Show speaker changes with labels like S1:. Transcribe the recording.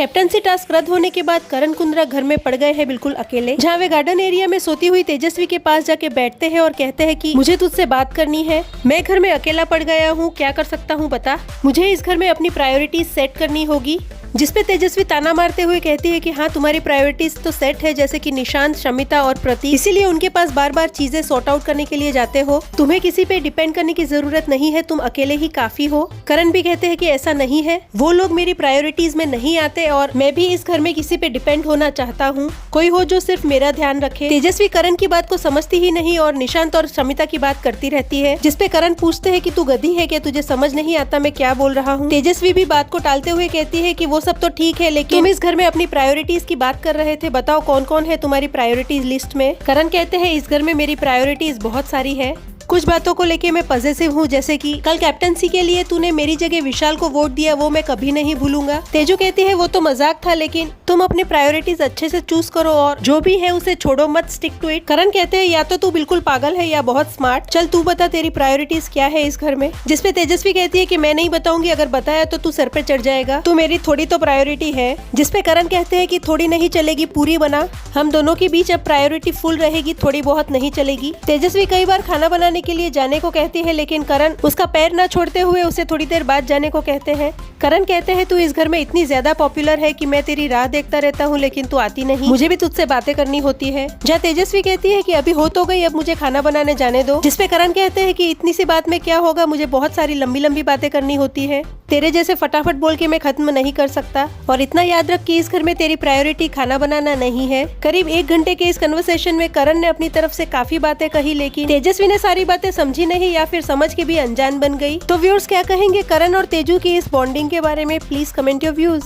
S1: Captaincy task रद्द होने के बाद करण कुंद्रा घर में पड़ गए हैं बिल्कुल अकेले, जहाँ वे गार्डन एरिया में सोती हुई तेजस्वी के पास जाके बैठते हैं और कहते हैं कि मुझे तुझसे बात करनी है। मैं घर में अकेला पड़ गया हूँ, क्या कर सकता हूँ बता। मुझे इस घर में अपनी प्रायोरिटीज सेट करनी होगी। जिसपे तेजस्वी ताना मारते हुए कहती है कि हाँ तुम्हारी प्रायोरिटीज तो सेट है, जैसे कि निशांत, शमिता और प्रतीक, इसीलिए उनके पास बार बार चीजें सॉर्ट आउट करने के लिए जाते हो। तुम्हें किसी पे डिपेंड करने की जरूरत नहीं है, तुम अकेले ही काफी हो। करण भी कहते हैं कि ऐसा नहीं है, वो लोग मेरी प्रायोरिटीज में नहीं आते और मैं भी इस घर में किसी पे डिपेंड होना चाहता हूँ। कोई हो जो सिर्फ मेरा ध्यान रखे। तेजस्वी करण की बात को समझती ही नहीं और निशांत और शमिता की बात करती रहती है, जिसपे करण पूछते हैं कि तू गधी है क्या, तुझे समझ नहीं आता मैं क्या बोल रहा हूँ। तेजस्वी भी बात को टालते हुए कहती है कि वो सब तो ठीक है, लेकिन तुम इस घर में अपनी प्रायोरिटीज की बात कर रहे थे, बताओ कौन कौन है तुम्हारी प्रायोरिटीज लिस्ट में। करण कहते हैं इस घर में मेरी प्रायोरिटीज बहुत सारी है। कुछ बातों को लेके मैं पॉजिटिव हूँ, जैसे कि कल कैप्टनसी के लिए तूने मेरी जगह विशाल को वोट दिया, वो मैं कभी नहीं भूलूंगा। तेजू कहती है वो तो मजाक था, लेकिन तुम अपनी प्रायोरिटीज अच्छे से चूज करो और जो भी है उसे छोड़ो मत, स्टिक टू इट। करण कहते हैं या तो तू बिल्कुल पागल है या बहुत स्मार्ट, चल तू बता तेरी प्रायोरिटीज क्या है इस घर में। जिसपे तेजस्वी कहती है कि मैं नहीं बताऊंगी, अगर बताया तो तू सर पे चढ़ जाएगा, तू मेरी थोड़ी तो प्रायोरिटी है। जिसपे करण कहते हैं कि थोड़ी नहीं चलेगी, पूरी बना। हम दोनों के बीच अब प्रायोरिटी फुल रहेगी, थोड़ी बहुत नहीं चलेगी। तेजस्वी कई बार खाना बनाने के लिए जाने को कहती है, लेकिन करण उसका पैर न छोड़ते हुए उसे थोड़ी देर बाद जाने को कहते हैं। करण कहते हैं तू इस घर में इतनी ज्यादा पॉपुलर है कि मैं तेरी राह देखता रहता हूँ, लेकिन तू आती नहीं, मुझे भी तुझसे बातें करनी होती है। जहाँ तेजस्वी कहती है कि अभी हो तो गई, अब मुझे खाना बनाने जाने दो। जिसपे करण कहते हैं कि इतनी सी बात में क्या होगा, मुझे बहुत सारी लंबी लंबी बातें करनी होती है, तेरे जैसे फटाफट बोल के मैं खत्म नहीं कर सकता। और इतना याद रख कि इस घर में तेरी प्रायोरिटी खाना बनाना नहीं है। करीब 1 घंटे के इस कन्वर्सेशन में करण ने अपनी तरफ से काफी बातें कही, लेकिन तेजस्वी ने सारी बातें समझी नहीं या फिर समझ के भी अनजान बन गई। तो व्यूअर्स क्या कहेंगे करण और तेजू की इस बॉन्डिंग के बारे में, प्लीज कमेंट योर व्यूज।